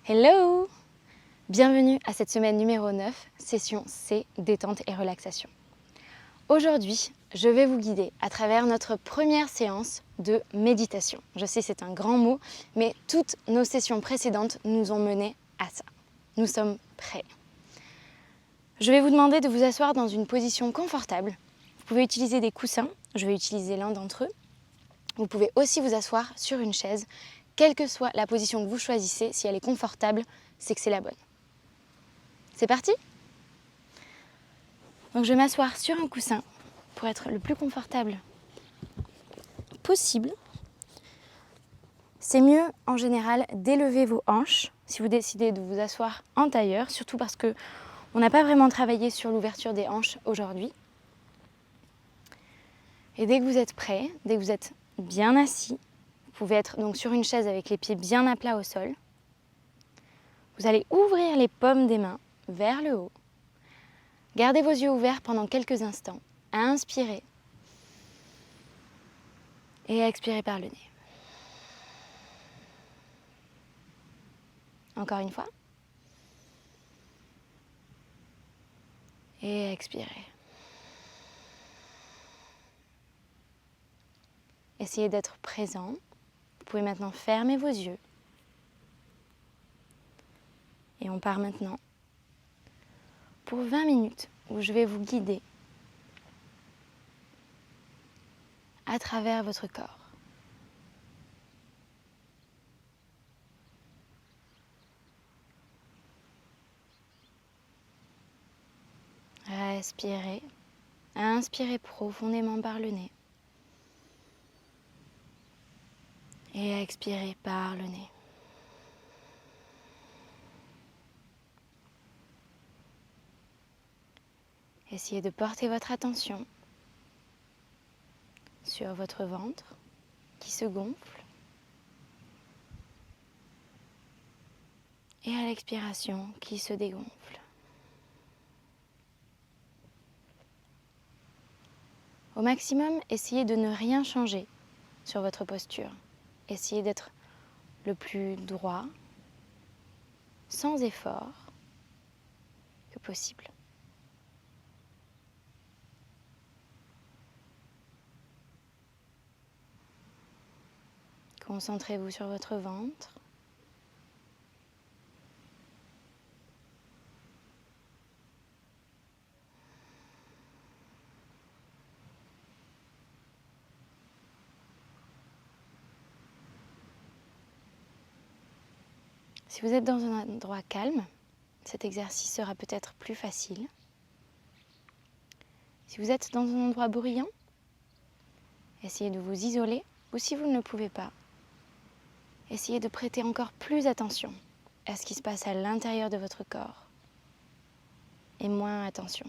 Hello! Bienvenue à cette semaine numéro 9, session C, détente et relaxation. Aujourd'hui, je vais vous guider à travers notre première séance de méditation. Je sais, c'est un grand mot, mais toutes nos sessions précédentes nous ont mené à ça. Nous sommes prêts. Je vais vous demander de vous asseoir dans une position confortable. Vous pouvez utiliser des coussins, je vais utiliser l'un d'entre eux. Vous pouvez aussi vous asseoir sur une chaise. Quelle que soit la position que vous choisissez, si elle est confortable, c'est que c'est la bonne. C'est parti? Donc je vais m'asseoir sur un coussin pour être le plus confortable possible. C'est mieux en général d'élever vos hanches si vous décidez de vous asseoir en tailleur, surtout parce qu'on n'a pas vraiment travaillé sur l'ouverture des hanches aujourd'hui. Et dès que vous êtes prêt, dès que vous êtes bien assis, vous pouvez être donc sur une chaise avec les pieds bien à plat au sol. Vous allez ouvrir les paumes des mains vers le haut. Gardez vos yeux ouverts pendant quelques instants. Inspirez et expirez par le nez. Encore une fois. Et expirez. Essayez d'être présent. Vous pouvez maintenant fermer vos yeux. Et on part maintenant pour 20 minutes où je vais vous guider à travers votre corps. Respirez. Inspirez profondément par le nez. Et expirez par le nez. Essayez de porter votre attention sur votre ventre qui se gonfle. Et à l'expiration qui se dégonfle. Au maximum, essayez de ne rien changer sur votre posture. Essayez d'être le plus droit, sans effort que possible. Concentrez-vous sur votre ventre. Si vous êtes dans un endroit calme, cet exercice sera peut-être plus facile. Si vous êtes dans un endroit bruyant, essayez de vous isoler, ou si vous ne le pouvez pas, essayez de prêter encore plus attention à ce qui se passe à l'intérieur de votre corps et moins attention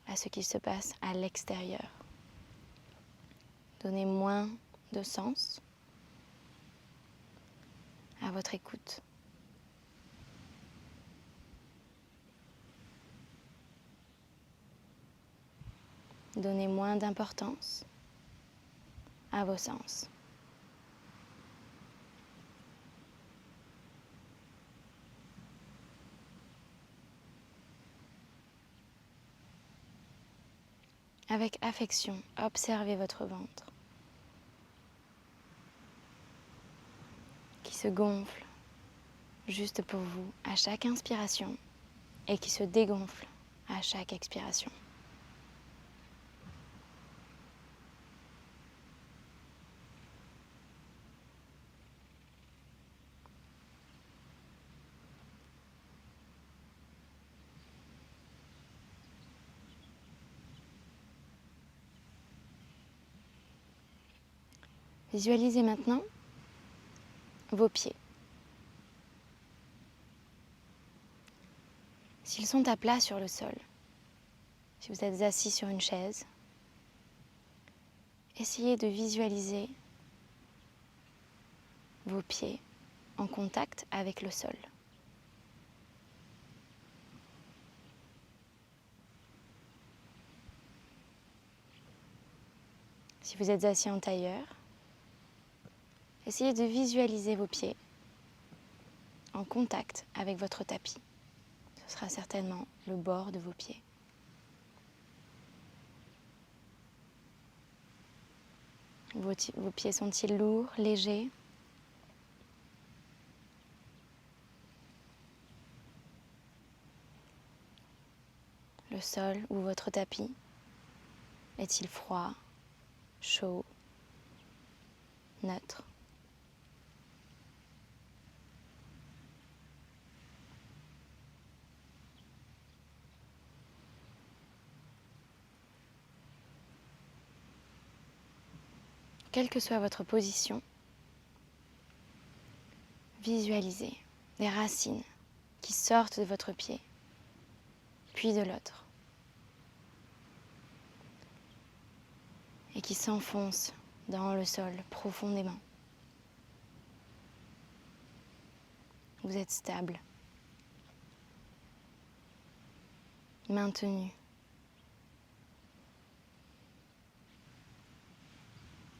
à ce qui se passe à l'extérieur. Donnez moins de sens à votre écoute. Donnez moins d'importance à vos sens. Avec affection, observez votre ventre qui se gonfle juste pour vous à chaque inspiration et qui se dégonfle à chaque expiration. Visualisez maintenant vos pieds. S'ils sont à plat sur le sol, si vous êtes assis sur une chaise, essayez de visualiser vos pieds en contact avec le sol. Si vous êtes assis en tailleur, essayez de visualiser vos pieds en contact avec votre tapis. Ce sera certainement le bord de vos pieds. Vos pieds sont-ils lourds, légers? Le sol ou votre tapis est-il froid, chaud, neutre? Quelle que soit votre position, visualisez des racines qui sortent de votre pied, puis de l'autre, et qui s'enfoncent dans le sol profondément. Vous êtes stable, maintenu.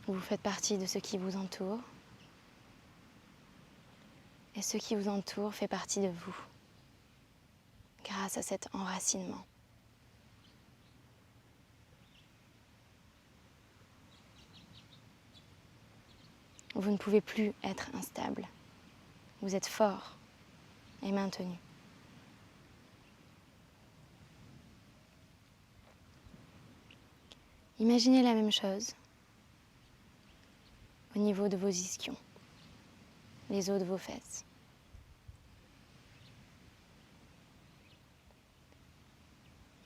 Vous faites partie de ce qui vous entoure. Et ce qui vous entoure fait partie de vous, grâce à cet enracinement. Vous ne pouvez plus être instable. Vous êtes fort et maintenu. Imaginez la même chose au niveau de vos ischions, les os de vos fesses.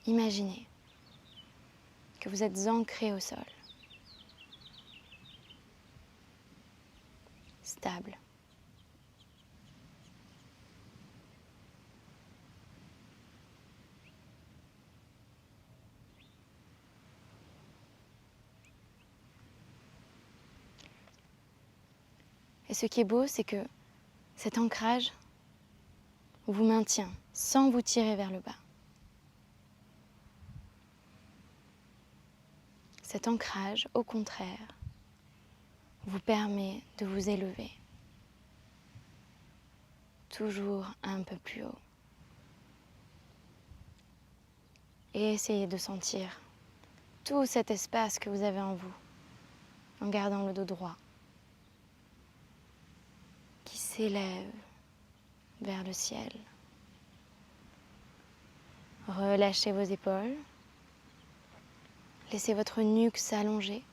Imaginez que vous êtes ancré au sol, stable. Et ce qui est beau, c'est que cet ancrage vous maintient sans vous tirer vers le bas. Cet ancrage, au contraire, vous permet de vous élever toujours un peu plus haut. Et essayez de sentir tout cet espace que vous avez en vous, en gardant le dos droit, qui s'élève vers le ciel. Relâchez vos épaules. Laissez votre nuque s'allonger,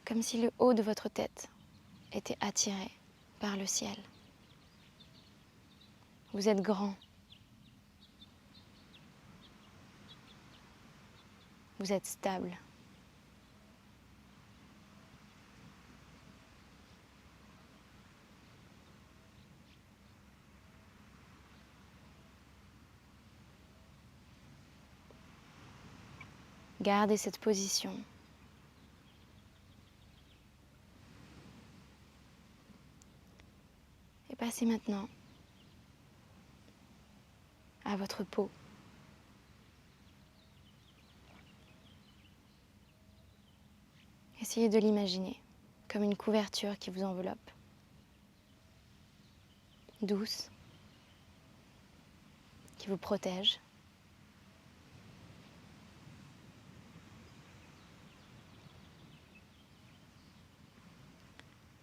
comme si le haut de votre tête était attiré par le ciel. Vous êtes grand. Vous êtes stable. Gardez cette position. Et passez maintenant à votre peau. Essayez de l'imaginer comme une couverture qui vous enveloppe. Douce, qui vous protège.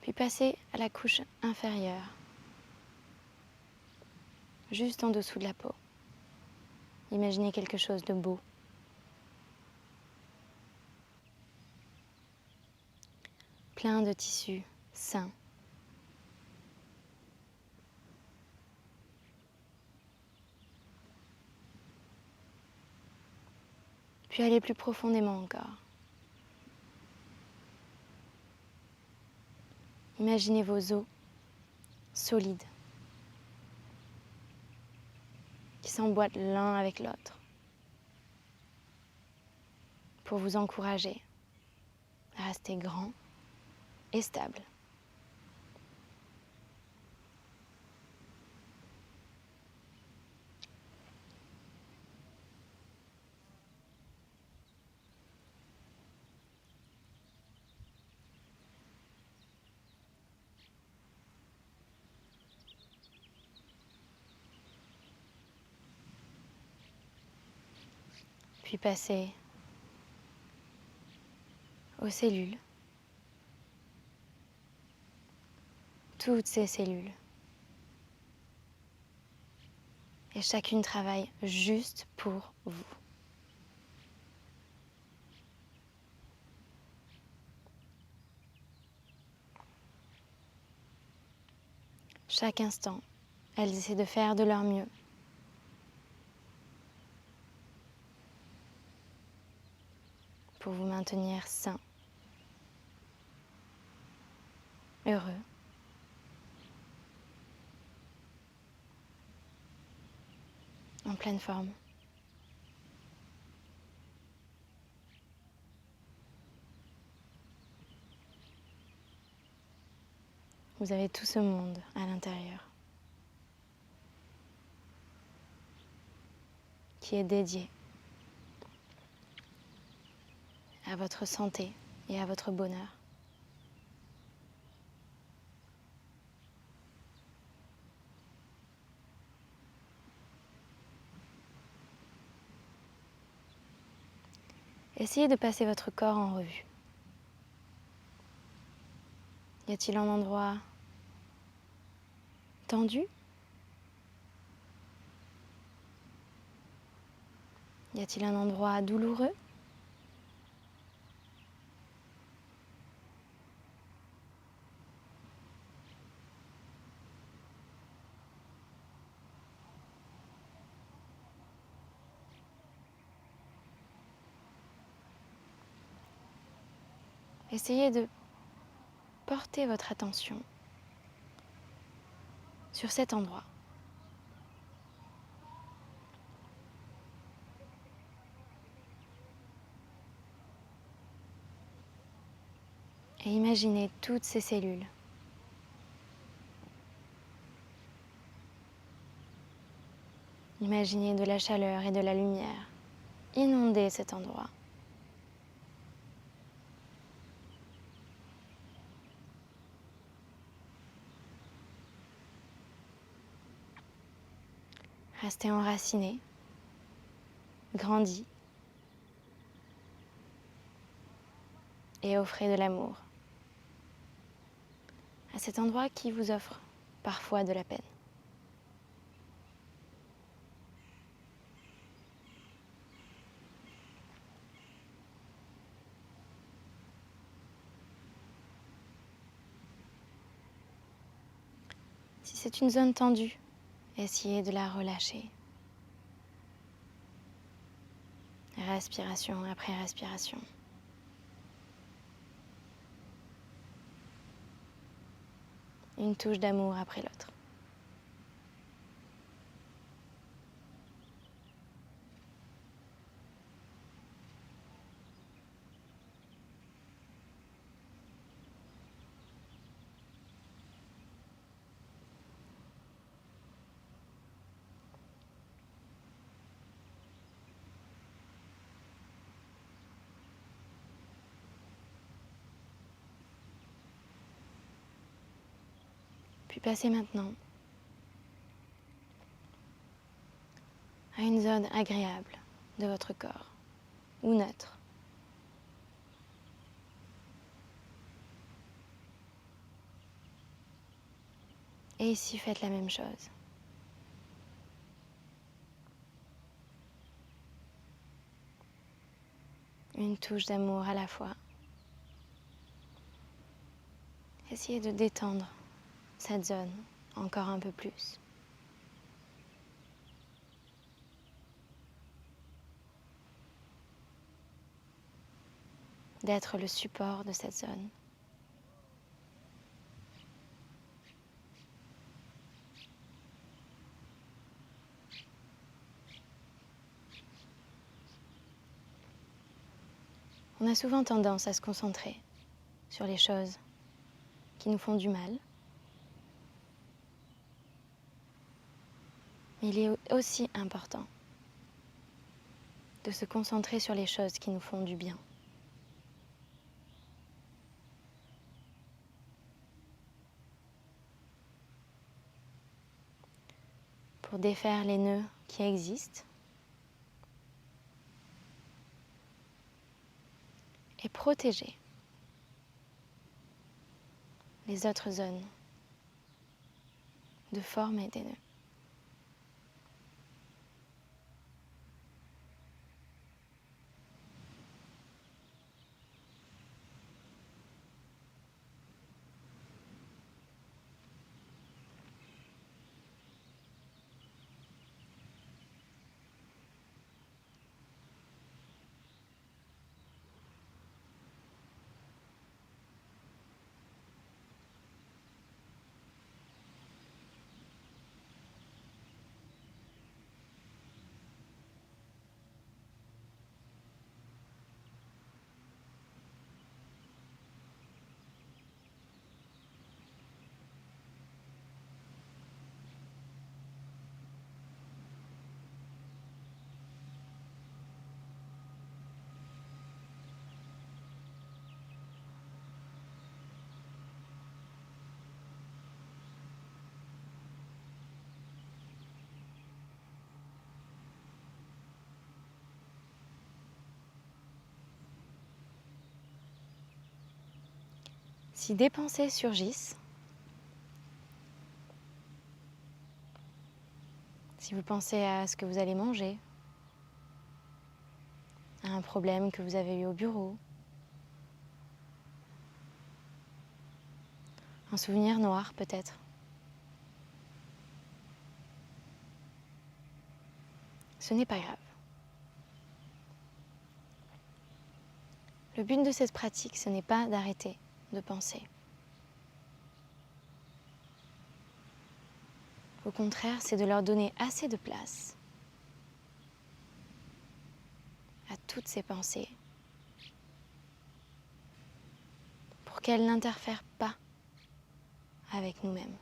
Puis passez à la couche inférieure, juste en dessous de la peau. Imaginez quelque chose de beau. Plein de tissus sains. Puis allez plus profondément encore. Imaginez vos os solides qui s'emboîtent l'un avec l'autre pour vous encourager à rester grand et stable. puis passer aux cellules, toutes ces cellules. Et chacune travaille juste pour vous. Chaque instant, elles essaient de faire de leur mieux. Pour vous maintenir sain, heureux. En pleine forme. Vous avez tout ce monde à l'intérieur qui est dédié à votre santé et à votre bonheur. Essayez de passer votre corps en revue. Y a-t-il un endroit tendu? Y a-t-il un endroit douloureux? Essayez de porter votre attention sur cet endroit. Et imaginez toutes ces cellules. Imaginez de la chaleur et de la lumière inonder cet endroit. Restez enraciné, grandi et offrez de l'amour à cet endroit qui vous offre parfois de la peine. Si c'est une zone tendue, essayez de la relâcher. Respiration après respiration. Une touche d'amour après l'autre. Puis passez maintenant à une zone agréable de votre corps ou neutre. Et ici, faites la même chose. Une touche d'amour à la fois. Essayez de détendre cette zone encore un peu plus. D'être le support de cette zone. On a souvent tendance à se concentrer sur les choses qui nous font du mal. Mais il est aussi important de se concentrer sur les choses qui nous font du bien. Pour défaire les nœuds qui existent et protéger les autres zones de former des nœuds. Si des pensées surgissent, si vous pensez à ce que vous allez manger, à un problème que vous avez eu au bureau, un souvenir noir peut-être, ce n'est pas grave. Le but de cette pratique, ce n'est pas d'arrêter de penser. Au contraire, c'est de leur donner assez de place à toutes ces pensées pour qu'elles n'interfèrent pas avec nous-mêmes.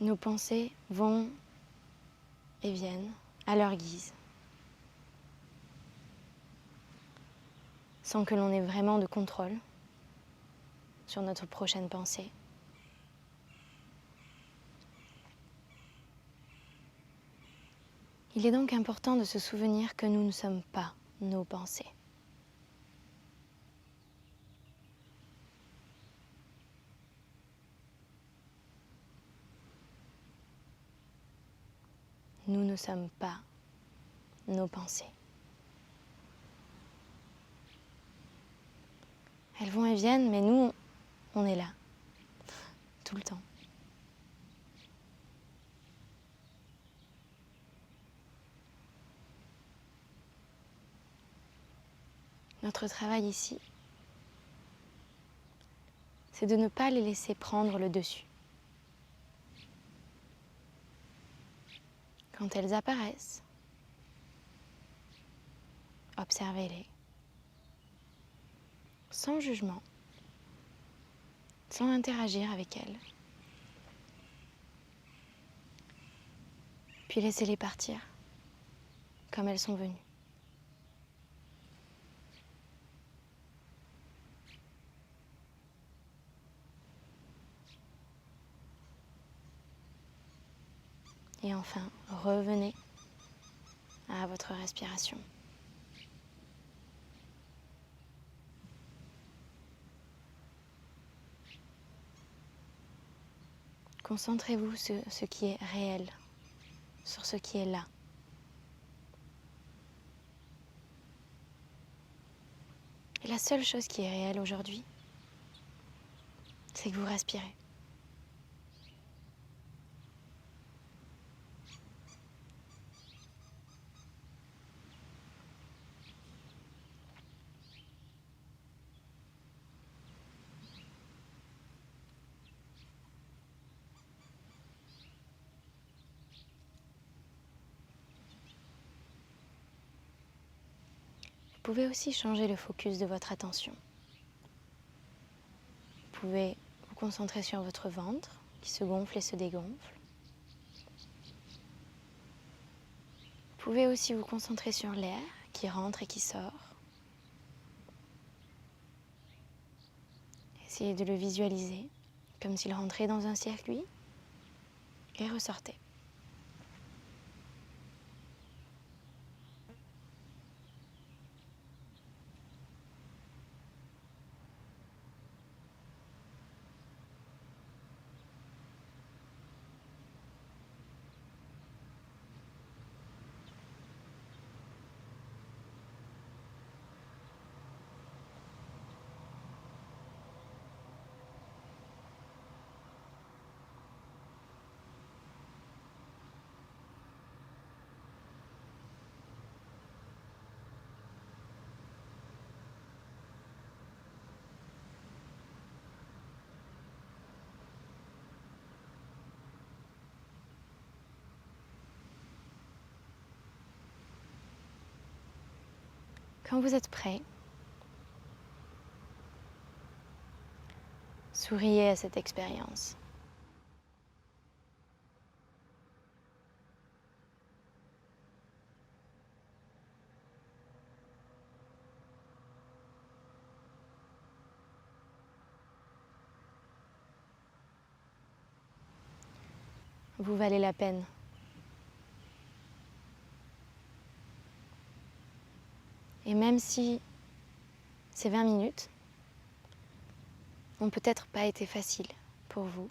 Nos pensées vont et viennent à leur guise, sans que l'on ait vraiment de contrôle sur notre prochaine pensée. Il est donc important de se souvenir que nous ne sommes pas nos pensées. Nous ne sommes pas nos pensées. Elles vont et viennent, mais nous, on est là, tout le temps. Notre travail ici, c'est de ne pas les laisser prendre le dessus. Quand elles apparaissent, observez-les, sans jugement, sans interagir avec elles. Puis laissez-les partir, comme elles sont venues. Et enfin, revenez à votre respiration. Concentrez-vous sur ce qui est réel, sur ce qui est là. Et la seule chose qui est réelle aujourd'hui, c'est que vous respirez. Vous pouvez aussi changer le focus de votre attention. Vous pouvez vous concentrer sur votre ventre qui se gonfle et se dégonfle. Vous pouvez aussi vous concentrer sur l'air qui rentre et qui sort. Essayez de le visualiser comme s'il rentrait dans un circuit et ressortait. Quand vous êtes prêt, souriez à cette expérience. Vous valez la peine. Et même si ces 20 minutes n'ont peut-être pas été faciles pour vous,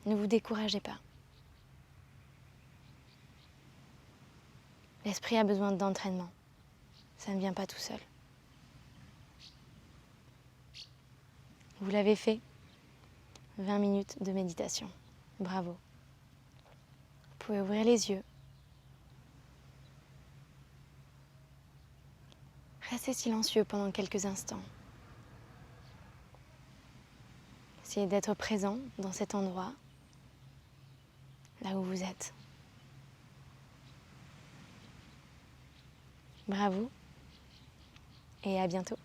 ne vous découragez pas. L'esprit a besoin d'entraînement. Ça ne vient pas tout seul. Vous l'avez fait. 20 minutes de méditation. Bravo. Vous pouvez ouvrir les yeux. Restez silencieux pendant quelques instants. Essayez d'être présent dans cet endroit, là où vous êtes. Bravo et à bientôt.